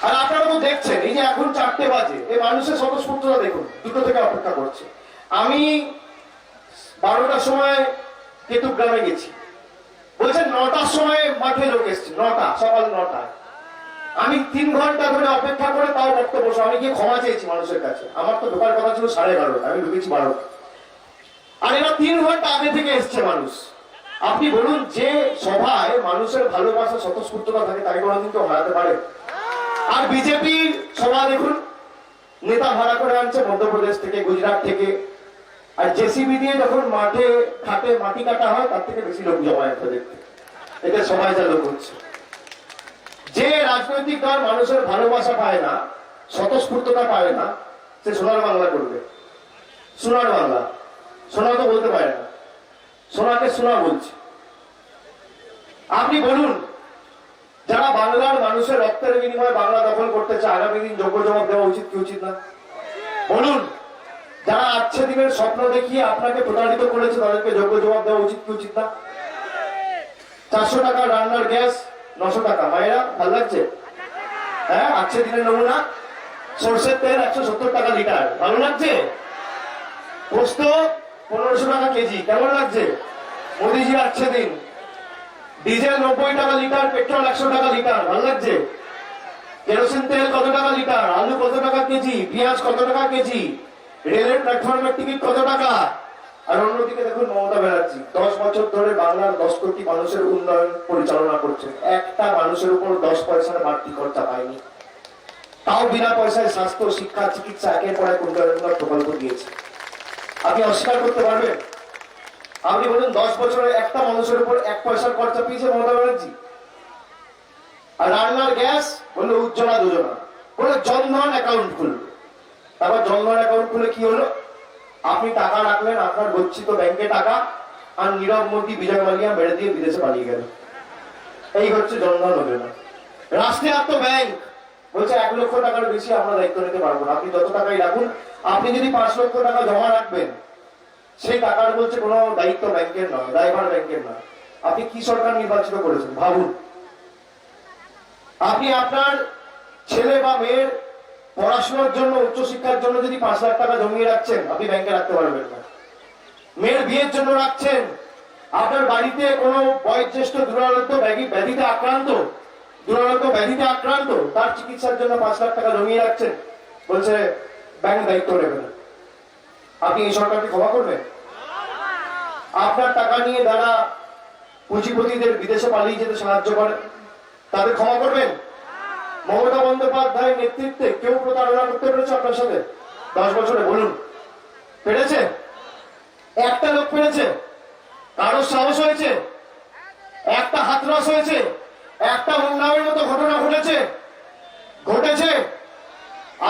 আর আপনারা তো দেখছেন এই যে এখন 4টে বাজে, এই মানুষের স্বতঃস্ফূর্ততা দেখুন, 2টো থেকে অপেক্ষা করছে। আমি 12টার সময় কেতুগ্রামে গেছি, বলছেন 9টার সময় মাঠে লোক এসছে, 9টা, সকাল 9টায়। আমি 3 ঘন্টা ধরে অপেক্ষা করে তাও বক্তব্য, আমি গিয়ে ক্ষমা চেয়েছি মানুষের কাছে। আমার তো ঢোকার কথা ছিল 11:30, আমি ঢুকেছি 12টা। আর এরা 3 ঘন্টা আগে থেকে এসছে মানুষ। আপনি বলুন, যে সভায় মানুষের ভালোবাসা স্বতঃস্ফূর্ততা থাকে তাকে কোনোদিন কেউ হারাতে পারে? আর বিজেপির সভা দেখুন, নেতা ভাড়া করে আনছে মধ্যপ্রদেশ থেকে, গুজরাট থেকে, আর জেসিবি দিয়ে যখন মাঠে খাটে মাটি কাটা হয় তার থেকে বেশি লোক জমায়েত হয় দেখতে। এতে সবাই যা লোক হচ্ছে। যে রাজনৈতিক দল মানুষের ভালোবাসা পায় না, স্বতঃস্ফূর্ততা পায় না, সে সোনার বাংলা করবে। সোনার বাংলা, সোনা তো বলতে পারে না, সোনাকে সোনা বলছে। আপনি বলুন, যারা বাংলার মানুষের রক্তের বিনিময়ে বাংলা দখল করতে চায়, আগামী দিন যোগ্য জবাব দেওয়া উচিত কি উচিত না? বলুন, যারা আজকে দিনের স্বপ্ন দেখিয়ে আপনাকে প্রতারিত করেছে তাদেরকে যোগ্য জবাব দেওয়া উচিত কি উচিত না? 400 টাকা রান্নার গ্যাস 900 টাকা, মায়েরা ভালো লাগছে? হ্যাঁ, আজকে দিনের নমুনা। সর্ষের তেল 170 টাকা লিটার, ভালো লাগছে? পোস্ত 1500 টাকা কেজি, কেমন লাগছে? মোদীজি আজকে দিন। ডিজেল 90 টাকা লিটার, পেট্রোল 100 টাকা লিটার, ভালো লাগছে? কেরোসিন তেল কত টাকা লিটার, আলু কত টাকা কেজি, পেঁয়াজ কত টাকা কেজি, রেলের প্ল্যাটফর্মের টিকিট কত টাকা? আর অন্যদিকে দেখুন মমতা ব্যানার্জি 10 বছর ধরে বাংলার 10 কোটি মানুষের উন্নয়ন পরিচালনা করছে। একটা মানুষের উপর 10 পয়সার বাড়তি খরচা পায়নি, তাও বিনা পয়সায় স্বাস্থ্য, শিক্ষা, চিকিৎসা একের পর এক উন্নয়নমূলক প্রকল্প দিয়েছে। আপনি অস্বীকার করতে পারবেন? আপনি বলুন, 10 বছরে একটা মানুষের উপর 1 পয়সার খরচা পেয়েছে মমতা ব্যানার্জি? আর রান্নার গ্যাস বললো উজ্জ্বলা যোজনা, বলে জনধন অ্যাকাউন্ট খুলবে। তারপর জনধন অ্যাকাউন্ট খুলে কি হলো? আপনি টাকা রাখলেন আপনার গচ্ছিত ব্যাংকে টাকা, আর নীরব মোদী, বিজয় মালিয়া মেরে দিয়ে বিদেশে পালিয়ে গেল। এই হচ্ছে জনধন যোজনা। রাষ্ট্রায়ত্ত ব্যাংক বলছে 1 লক্ষ টাকার বেশি আমরা দায়িত্ব নিতে পারবো না, আপনি যত টাকাই রাখুন। আপনি যদি 5 লক্ষ টাকা জমা রাখবেন, সেই টাকার বলছে কোনো দায়িত্ব ব্যাংকের নয়, দায়ভার ব্যাংকের নয়। আপনি কি সরকার নির্বাচিত করেছেন ভাবুন। আপনি আপনার ছেলে বা মেয়ের পড়াশোনার জন্য, উচ্চশিক্ষার জন্য যদি 5 লাখ টাকা জমিয়ে রাখছেন, আপনি ব্যাংকে রাখতে পারবেন না। মেয়ের বিয়ের জন্য রাখছেন, আপনার বাড়িতে কোনো বয়োজ্যেষ্ঠ দুরারোগ্য ব্যাধিতে আক্রান্ত, তার চিকিৎসার জন্য 5 লাখ টাকা জমিয়ে রাখছেন, বলছে ব্যাংক দায়িত্ব নেবে না। আপনি এই সরকারকে ক্ষমা করবেন? আপনার টাকা নিয়ে যারা পুঁজিপতিদের বিদেশে পালিয়ে যেতে সাহায্য করে, তাদের ক্ষমা করবেন? মমতা বন্দ্যোপাধ্যায়ের নেতৃত্বে কেউ প্রতারণা করতে পেরেছে আপনার সাথে 10 বছরে? বলুন, পেরেছে? একটা লোক পেরেছে? কারোর সাহস হয়েছে? একটা হাতরাস হয়েছে? একটা উন্নয়নের মতো ঘটনা ঘটেছে?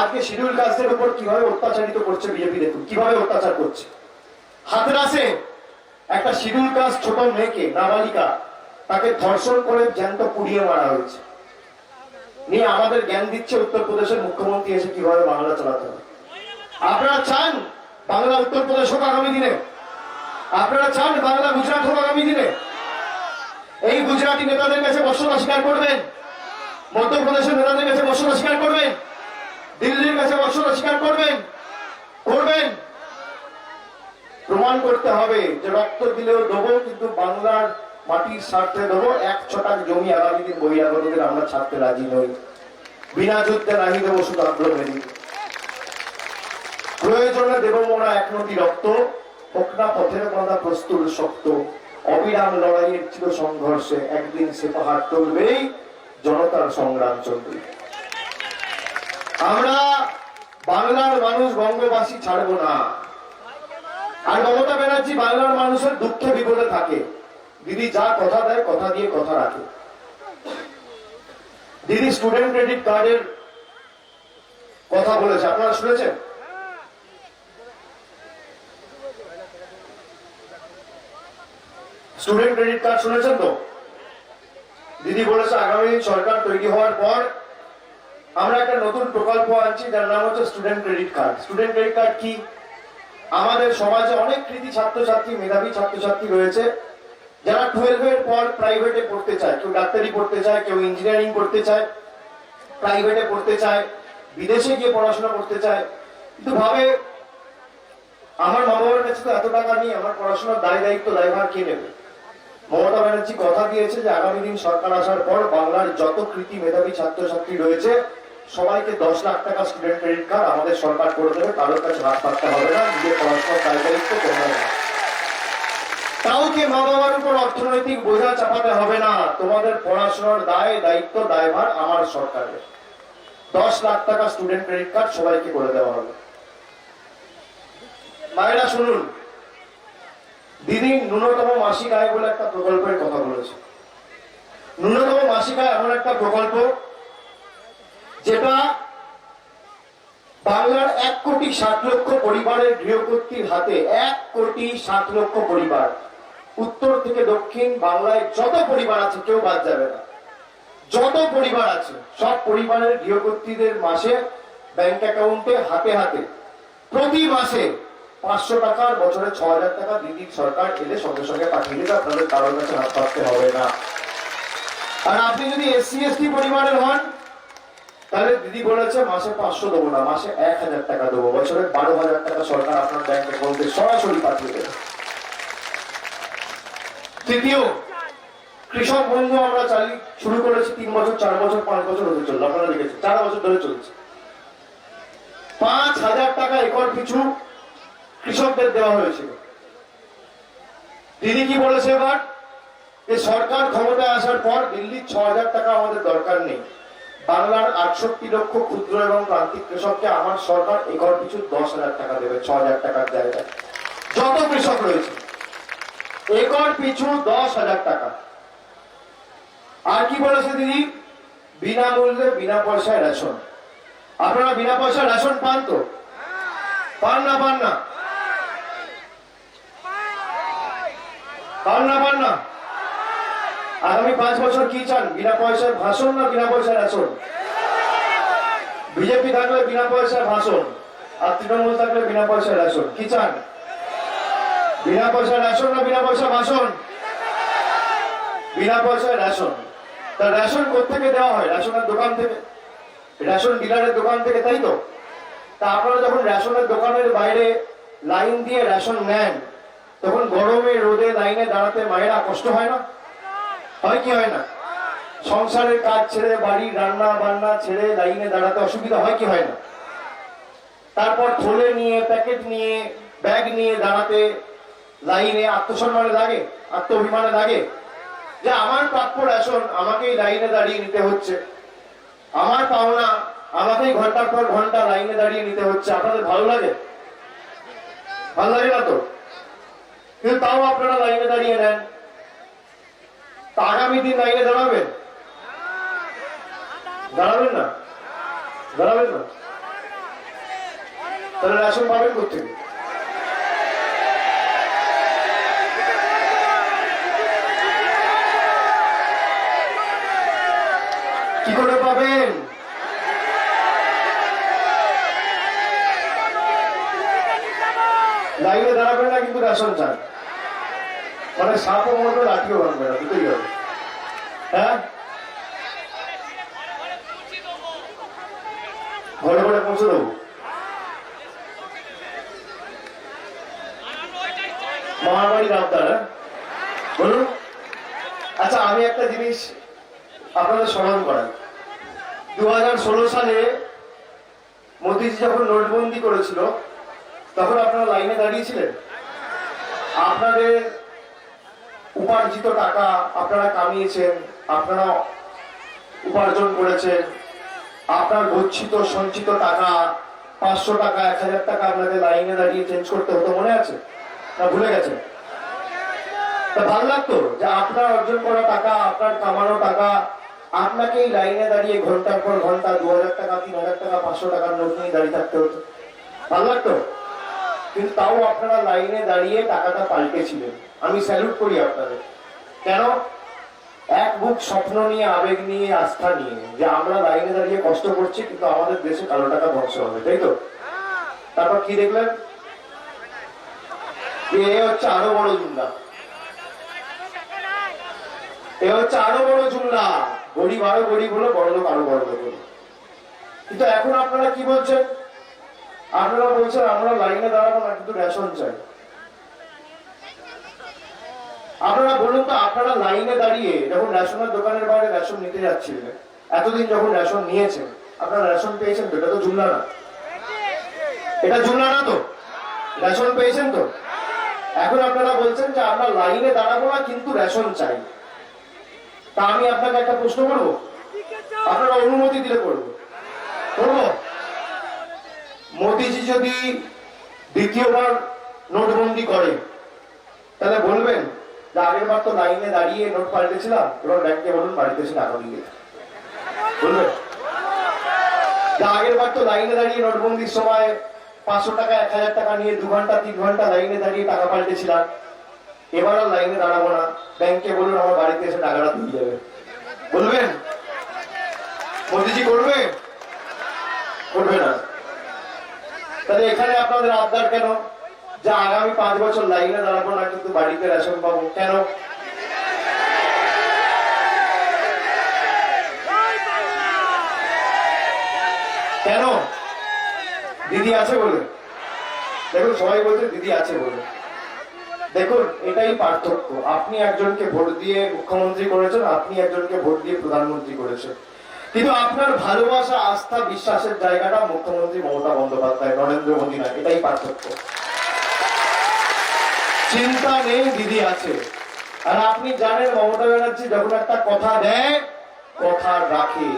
আজকে শিডিউল কাস্টের উপর কিভাবে অত্যাচারিত করছে বিজেপি, দেখুন কিভাবে অত্যাচার করছে। হাতরাসে একটা শিডিউল কাস্ট ছোট মেয়েকে, নাবালিকা, তাকে ধর্ষণ করে জ্যান্ত পুড়িয়ে মারা হয়েছে। নিয়ে আমাদের জ্ঞান দিচ্ছে উত্তরপ্রদেশের মুখ্যমন্ত্রী এসে কিভাবে বাংলা চালাতে হবে। আপনারা চান বাংলা উত্তরপ্রদেশ হোক আগামী দিনে? আপনারা চান বাংলা গুজরাট হোক আগামী দিনে? এই গুজরাটি নেতাদের কাছে বশ্যতা স্বীকার করবেন? মধ্যপ্রদেশের নেতাদের কাছে বশ্যতা স্বীকার করবেন? দিল্লির কাছে বশ্যতা স্বীকার করবেন? প্রমাণ করতে হবে যে রক্ত দিলেও দেবো, কিন্তু বাংলার মাটির স্বার্থে দেবো। 1 ছটাক জমি আগামী দিন বহিরাগতদের আমরা ছাড়তে রাজি নই। বিনা যুদ্ধে নাহি দেবো, শুধু আগ্রহ মেরি। প্রয়োজনে দেব মোরা 1 নদী রক্ত, হোক না পথের বাঁধা প্রস্তুত শক্ত। অবিরাম লড়াইয়ের চির সংঘর্ষে একদিন সে পাহাড় টলবেই, জনতার সংগ্রাম চলবে। আমরা বাংলার মানুষ বঙ্গবাসী ছাড়বো না। আর মমতা ব্যানার্জি বাংলার মানুষের দুঃখে বিপদে থাকে। দিদি যা কথা দেয় কথা দিয়ে কথা রাখে। দিদি স্টুডেন্ট ক্রেডিট কার্ডের কথা বলেছে, আপনারা শুনেছেন? স্টুডেন্ট ক্রেডিট কার্ড শুনেছেন তো? দিদি বলেছে আগামী সরকার তৈরি হওয়ার পর আমরা একটা নতুন প্রকল্প আনছি, যার নাম হচ্ছে student credit card. Student credit card কি? আমাদের সমাজে অনেক কৃতি ছাত্রছাত্রী, মেধাবী ছাত্রছাত্রী রয়েছে যারা 12 এর পর প্রাইভেটে পড়তে চায়। কেউ ডাক্তারি পড়তে চায়, কেউ ইঞ্জিনিয়ারিং করতে চায়, প্রাইভেটে পড়তে চায়, বিদেশে গিয়ে পড়াশোনা করতে চায়, কিন্তু ভাবে আমার মা বাবার কাছে তো এত টাকা নেই, আমার পড়াশোনার দায় দায়িত্ব দায়ভার কে নেবে? মমতা ব্যানার্জি কথা দিয়েছে যে আগামী দিন সরকার আসার পর বাংলার যত কৃতি মেধাবী ছাত্রছাত্রী রয়েছে সবাইকে 10 লাখ টাকা স্টুডেন্ট ক্রেডিট কার্ড আমাদের সরকার করে দেবে। কারোর কাছে হাত পাততে হবে না, নিজের পড়াশোনার দায় দায়িত্ব করবে না। কাউকে মা বাবার উপর অর্থনৈতিক বোঝা চাপাতে হবে না। তোমাদের পড়াশোনার দায় দায়িত্ব দায়ভার আমার সরকারের। 10 লাখ টাকা স্টুডেন্ট ক্রেডিট কার্ড সবাইকে করে দেওয়া হবে। মায়েরা শুনুন, দিদি ন্যূনতম মাসিক আয় বলে একটা প্রকল্পের কথা বলেছে। ন্যূনতম মাসিক আয় এমন একটা প্রকল্প যেটা বাংলার 1,60,00,000 পরিবারের গৃহকর্ত্রীর হাতে। 1,60,00,000 পরিবার, উত্তর থেকে দক্ষিণ বাংলায় যত পরিবার আছে কেউ বাদ যাবে না। যত পরিবার আছে সব পরিবারের গৃহকর্ত্রীদের মাসে ব্যাংক অ্যাকাউন্টে হাতে হাতে প্রতি মাসে 500 টাকা, বছরে 6,000 টাকা দিদির সরকার এলে সঙ্গে সঙ্গে পাঠিয়ে দেবে। আপনাদের কারোর কাছে হাত পাততে হবে না। আর আপনি যদি SC ST পরিবারের হন তাহলে দিদি বলেছে মাসে 500 দেবো না, মাসে 1,000 টাকা দেবো, বছরে 12,000 টাকা সরকার আপনার ব্যাংক অ্যাকাউন্টে সরাসরি পাঠিয়ে দেবে। তৃতীয়, কৃষক বন্ধু আমরা শুরু করেছি 3 বছর, 4 বছর, 5 বছর হতে চললো। আপনারা দেখেছেন 4 বছর ধরে চলছে। 5,000 টাকা একর পিছু কৃষকদের দেওয়া হয়েছিল। দিদি কি বলেছে এবার? যে সরকার ক্ষমতায় আসার পর দিল্লির 6,000 টাকা আমাদের দরকার নেই। বাংলার 68 লক্ষ ক্ষুদ্র এবং প্রান্তিক কৃষককে আমার সরকার একর পিছু 10,000 টাকা দেবে। 6,000 টাকার জায়গায় যত কৃষক রয়েছে একর পিছু 10,000 টাকা। আর কি বলেছে দিদি? বিনামূল্যে বিনা পয়সায় রেশন। আপনারা বিনা পয়সায় রেশন পান তো? পান না? পান না? পান না? পান না? আগামী 5 বছর কি চান? বিনা পয়সার ভাষণ না বিনা পয়সার রেশন? বিজেপি থাকলে বিনা পয়সার ভাষণ, আর তৃণমূল থাকলে বিনা পয়সার রেশন। কি চান? বিনা পয়সার রেশন না বিনা পয়সার ভাষণ? বিনা পয়সায় রেশন। তা রেশন কোথেকে দেওয়া হয়? রেশনের দোকান থেকে, রেশন ডিলারের দোকান থেকে, তাই তো? তা আপনারা যখন রেশনের দোকানের বাইরে লাইন দিয়ে রেশন নেন তখন গরমে রোদে লাইনে দাঁড়াতে মায়েরা কষ্ট হয় না? হয় কি হয় না? সংসারের কাজ ছেড়ে, বাড়ির রান্না বান্না ছেড়ে লাইনে দাঁড়াতে অসুবিধা হয় কি হয় না? তারপর থলে নিয়ে, প্যাকেট নিয়ে, ব্যাগ নিয়ে দাঁড়াতে লাইনে আত্মসম্মানে লাগে, আত্মঅভিমানে লাগে যে আমার প্রাপ্য রেশন আমাকেই লাইনে দাঁড়িয়ে নিতে হচ্ছে, আমার পাওনা আমাকেই ঘন্টার পর ঘন্টা লাইনে দাঁড়িয়ে নিতে হচ্ছে। আপনাদের ভালো লাগে? ভালো লাগে না তো? কিন্তু তাও আপনারা লাইনে দাঁড়িয়ে নেন। আগামী দিন লাইনে দাঁড়াবেন? দাঁড়াবেন না? দাঁড়াবেন না? তাহলে রেশন পাবেন কোথেকে? কি করে পাবেন? লাইনে দাঁড়াবেন না কিন্তু রেশন চান, মানে সাপও মরবে লাঠিও ভাঙবে না, দুটোই হবে। হ্যাঁ, ঘরে ঘরে পৌঁছে দেবো। মামার বাড়ির আবদার, হ্যাঁ বলুন। আচ্ছা, আমি একটা জিনিস আপনাদের স্মরণ করাই। 2016 সালে মোদিজি যখন নোটবন্দি করেছিল তখন আপনারা লাইনে দাঁড়িয়েছিলেন। আপনাদের উপার্জিত টাকা আপনারা কামিয়েছেন, আপনারা উপার্জন করেছেন, আপনার গচ্ছিত সঞ্চিত টাকা 500 টাকা 1000 টাকা আপনাদের লাইনে দাঁড়িয়ে চেঞ্জ করতে হতো, মনে আছে না ভুলে গেছে? তা ভালো লাগতো যে আপনার অর্জন করা টাকা, আপনার কামানো টাকা আপনাকেই লাইনে দাঁড়িয়ে ঘন্টার পর ঘন্টা 2000 টাকা 3000 টাকা 500 টাকার নোট নিয়ে দাঁড়িয়ে থাকতে হতো? ভালো লাগতো? কিন্তু তাও আপনারা লাইনে দাঁড়িয়ে টাকাটা পাল্টেছিলেন। আমি স্যালুট করি আপনাদের। কেন? এক বুক স্বপ্ন নিয়ে, আবেগ নিয়ে, আস্থা নিয়ে, যে আমরা লাইনে দাঁড়িয়ে কষ্ট করছি কিন্তু আমাদের দেশে কালো টাকা ধ্বংস হবে, তাই তো? তারপর কি দেখলেন? এ হচ্ছে আরো বড় জুমলা, এ হচ্ছে আরো বড় জুমলা। গরিব আরো গরিব হলো, বড় লোক আরো বড় লোক হলো। কিন্তু এখন আপনারা কি বলছেন? আপনারা বলছেন আমরা লাইনে দাঁড়াবো না, কিন্তু রেশন চাই। আপনারা বলুন তো, আপনারা লাইনে দাঁড়িয়ে যখন রেশনের দোকানের বাইরে রেশন নিতে যাচ্ছিলেন, এতদিন যখন রেশন নিয়েছেন আপনারা রেশন পেয়েছেন তো? এটা তো জুমলা না, এটা জুমলা না তো? রেশন পেয়েছেন তো? এখন আপনারা বলছেন যে আমরা লাইনে দাঁড়াবো না কিন্তু রেশন চাই। তা আমি আপনাকে একটা প্রশ্ন করবো, আপনারা অনুমতি দিলে করবো? মোদিজি যদি দ্বিতীয়বার নোটবন্দি করে তাহলে বলবেন যে আগের বার তো লাইনে দাঁড়িয়ে নোট পাল্টেছিলাম, এবার ব্যাংকে বলুন বাড়িতে এসে টাকা দিয়ে? বলবেন যে আগের বার তো লাইনে দাঁড়িয়ে নোটবন্দির সময় 500 টাকা 1000 টাকা নিয়ে 2 ঘন্টা 3 ঘন্টা লাইনে দাঁড়িয়ে টাকা পাল্টেছিলাম, এবার আর লাইনে দাঁড়াবো না, ব্যাংকে বলুন আমার বাড়িতে এসে টাকাটা দিয়ে যাবে? বলবেন? মোদিজি করবে? করবে না। তাহলে এখানে আপনাদের আবদার কেন যে আগামী 5 বছর লাইনে দাঁড়াবো না কিন্তু বাড়িতে রেশন পাবো? কেন? কেন? দিদি আছে বলে? দেখুন সবাই বলছে দিদি আছে বলে। দেখুন এটাই পার্থক্য। আপনি একজনকে ভোট দিয়ে মুখ্যমন্ত্রী করেছেন, আপনি একজনকে ভোট দিয়ে প্রধানমন্ত্রী করেছেন, কিন্তু আপনার ভালোবাসা, আস্থা, বিশ্বাসের জায়গাটা মুখ্যমন্ত্রী মমতা বন্দ্যোপাধ্যায়, নরেন্দ্র মোদী না। এটাই পার্থক্য। চিন্তা নেই, দিদি আছে। আর আপনি জানেন মমতা ব্যানার্জি যখন একটা কথা দেয় কথা রাখে,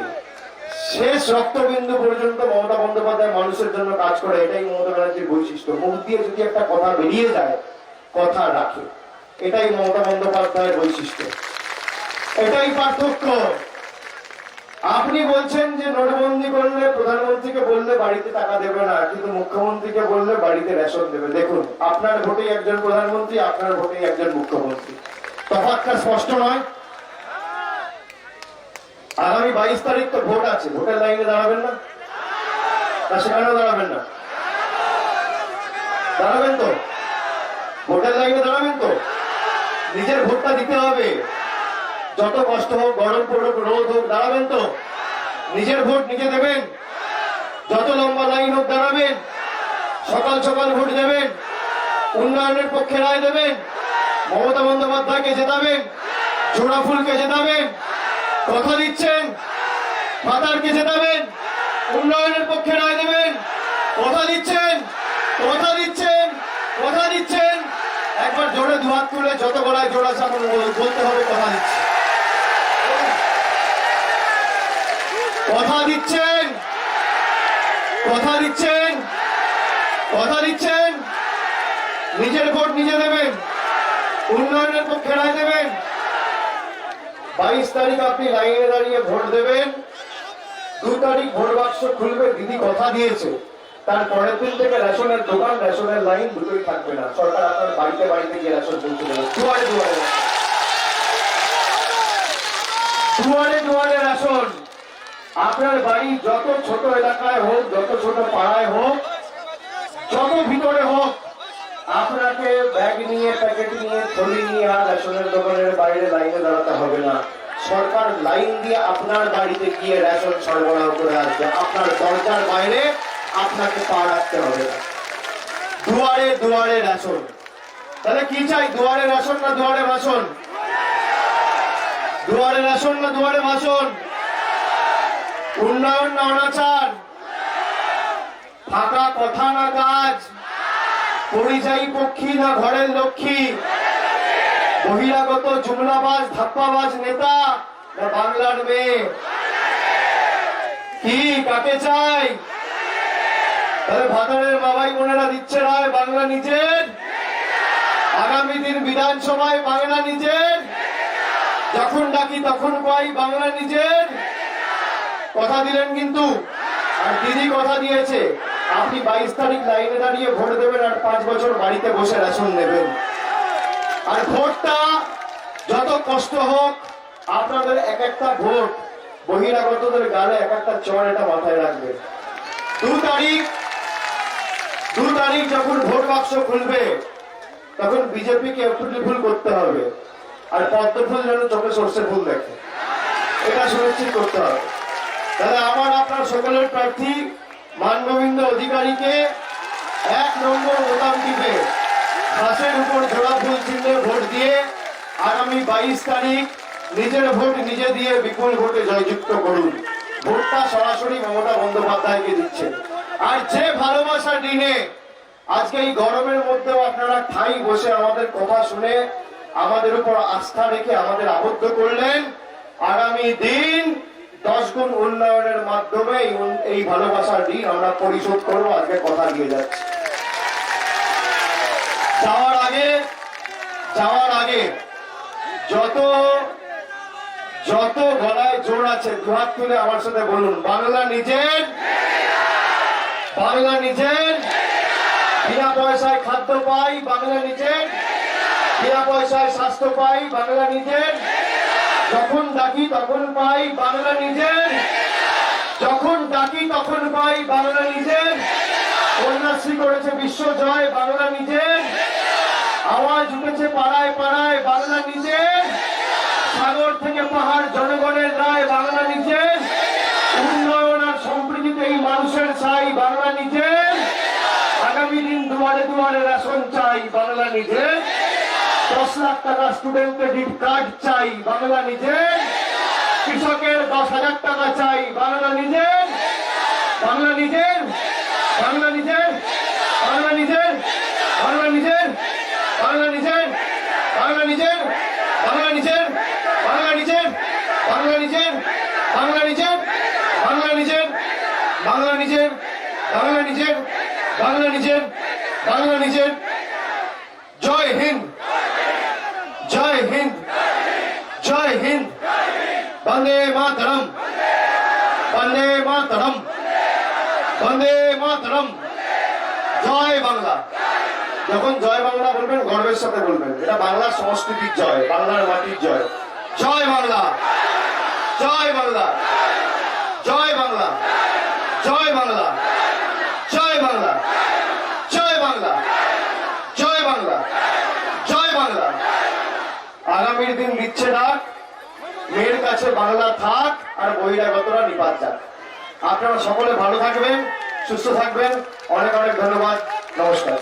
শেষ রক্তবিন্দু পর্যন্ত মমতা বন্দ্যোপাধ্যায় মানুষের জন্য কাজ করে। এটাই মমতা ব্যানার্জির বৈশিষ্ট্য। মুখ দিয়ে যদি একটা কথা বেরিয়ে যায় কথা রাখে, এটাই মমতা বন্দ্যোপাধ্যায়ের বৈশিষ্ট্য। এটাই পার্থক্য। আপনি বলছেন যে নোটবন্দি করলে প্রধানমন্ত্রীকে বললে বাড়িতে টাকা দেবে না, কিন্তু মুখ্যমন্ত্রীকে বললে বাড়িতে রেশন দেবে। দেখুন আপনার ভোটেই একজন প্রধানমন্ত্রী, আপনার ভোটেই একজন মুখ্যমন্ত্রী। তফাৎটা স্পষ্ট নয়? আগামী 22 তারিখ তো ভোট আছে, ভোটের লাইনে দাঁড়াবেন না? তা সেখানেও দাঁড়াবেন না? দাঁড়াবেন তো? ভোটের লাইনে দাঁড়াবেন তো? নিজের ভোটটা দিতে হবে, যত কষ্ট হোক, গরম পড়ুক, রোদ হোক, দাঁড়াবেন তো? নিজের ভোট নিজে দেবেন, যত লম্বা লাইন হোক দাঁড়াবেন, সকাল সকাল ভোট দেবেন, উন্নয়নের পক্ষে রায় দেবেন, মমতা বন্দ্যোপাধ্যায়কে জেতাবেন, জোড়া ফুলকে জেতাবেন, কথা দিচ্ছেন, ফাতারকে জেতাবেন, উন্নয়নের পক্ষে রায় দেবেন, কথা দিচ্ছেন, কথা দিচ্ছেন, কথা দিচ্ছেন। একবার জোরে দুহাত তুলে যত গলায় জোড়া সামনে বলতে হবে কথা দিচ্ছি, কথা দিচ্ছেন, কথা দিচ্ছেন, কথা দিচ্ছেন। নিজের ভোট নিজে দেবেন, উন্নয়নের পক্ষে রায় দেবেন। 22 তারিখ আপনি লাইনে দাঁড়িয়ে ভোট দেবেন, 2 তারিখ ভোট বাক্স খুলবে, দিদি কথা দিয়েছে তার পরের দিন থেকে রেশনের দোকান, রেশনের লাইন দুটোই থাকবে না। সরকার আপনার বাড়িতে বাড়িতে গিয়ে রেশন পৌঁছে দেবে, দুয়ারে দুয়ারে, দুয়ারে দুয়ারে রেশন। আপনার বাড়ি যত ছোট এলাকায় হোক, যত ছোট পাড়ায় হোক, যত ভিতরে হোক, আপনাকে ব্যাগ নিয়ে, প্যাকেট নিয়ে, থলি নিয়ে আর রেশনের দোকানের বাইরে লাইনে দাঁড়াতে হবে না। সরকার লাইন দিয়ে আপনার বাড়িতে গিয়ে রেশন সরবরাহ করে আসবে। আপনার দরজার বাইরে আপনাকে পা রাখতে হবে না। দুয়ারে দুয়ারে রেশন। তাহলে কি চাই? দুয়ারে রেশন না দুয়ারে ভাষণ? দুয়ারে রেশন না দুয়ারে ভাষণ? উন্নয়ন না অনাচার? ফাঁকা কথা না কাজ? পরিযায়ী পক্ষী না ঘরের লক্ষ্মী? বহিরাগত জুমলাবাজ ধাপ্পাবাজ নেতা না বাংলার মেয়ে? কি কাকে চাই? তাহলে ভাতারের বাবাই বোনেরা দিচ্ছে রায়, বাংলা নিজের। আগামী দিন বিধানসভায় বাংলা নিজের, যখন ডাকি তখন পাই বাংলা নিজের। কথা দিলেন কিন্তু। আর দিদি কথা দিয়েছে, আপনি 22 তারিখ লাইনে দাঁড়িয়ে ভোট দেবেন আর 5 বছর বাড়িতে বসে রেশন নেবেন। আর ভোটটা যত কষ্ট হোক, আপনাদের এক একটা ভোট বহিরাগতদের গালে এক একটা চর, এটা মাথায় রাখবে। 2 তারিখ যখন ভোট বাক্স খুলবে, তখন বিজেপিকে এপ্রিল ফুল করতে হবে, আর পদ্ম ফুল যেন চোখে সর্ষে ফুল দেখে, এটা সুনিশ্চিত করতে হবে। তাহলে আমার আপনার সকলের প্রার্থী মানগোবিন্দ অধিকারীকে 1 নম্বর বোতাম টিপে ঘাসের উপর জোড়া ফুল চিহ্নে ভোট দিয়ে আগামী 22 তারিখ নিজের ভোট নিজে দিয়ে বিপুল ভোটে জয়যুক্ত করুন। ভোটটা সরাসরি মমতা বন্দ্যোপাধ্যায়কে দিচ্ছে। আর যে ভালোবাসা দিনে আজকে এই গরমের মধ্যেও আপনারা ঠাই বসে আমাদের কথা শুনে আমাদের উপর আস্থা রেখে আমাদের আবদ্ধ করলেন, আগামী দিন 10 গুণ উন্নয়নের মাধ্যমে এই ভালোবাসার ঋণ আমরা পরিশোধ করবো, আজকে কথা দিয়ে যাচ্ছি। যাওয়ার আগে যত গলায় জোর আছে দুহাত তুলে আমার সাথে বলুন, বাংলা নিজের, বাংলা নিজের। বিনা পয়সায় খাদ্য পাই, বাংলা নিজের। বিনা পয়সায় স্বাস্থ্য পাই, বাংলা নিজের। যখন ডাকি তখন পাই, বাংলা নিজের। যখন ডাকি তখন পাই, বাংলা নিজের। কন্যাশ্রী করেছে বিশ্ব জয়, বাংলা নিজের। আওয়াজ উঠেছে পাড়ায় পাড়ায়, বাংলা নিজের। সাগর থেকে পাহাড় জনগণের রায়, বাংলা নিজের। উন্নয়ন আর সম্প্রীতিতে এই মানুষের চাই, বাংলা নিজের। আগামী দিন দুয়ারে দুয়ারে রেশন চাই, বাংলা নিজের। 10 লাখ টাকা স্টুডেন্টকে গিফট কার্ড চাই, বাংলা নিজের। কৃষকের 10,000 টাকা চাই, বাংলা নিজের। বাংলা নিজের, বাংলা নিজের, বাংলা নিজের, বাংলা নিজের, বাংলা নিজের, বাংলা নিজের, বাংলা নিজের, বাংলা নিজের, বাংলা নিজের, বাংলা নিজের, বাংলা নিজের, বাংলা নিজের, বাংলা নিজের, বাংলা নিজের, বাংলা নিজের। জয় হিন্দ, জয় হিন্দ, জয় হিন্দ। বন্দে মাতরম, বন্দে মাতরম, বন্দে মাতরম। জয় বাংলা। যখন জয় বাংলা বলবেন গর্বের সাথে বলবেন, এটা বাংলার সংস্কৃতির জয়, বাংলার মাটির জয়। জয় বাংলা, জয় বাংলা, জয় বাংলা, জয় বাংলা, জয় বাংলা, জয় বাংলা, জয় বাংলা, জয় বাংলা। আগামীর দিন দিচ্ছে ডাক, মেয়ের কাছে বাংলা থাক আর বহিরাগতরা নিপাত যাক। আপনারা সকলে ভালো থাকবেন, সুস্থ থাকবেন। অনেক অনেক ধন্যবাদ, নমস্কার।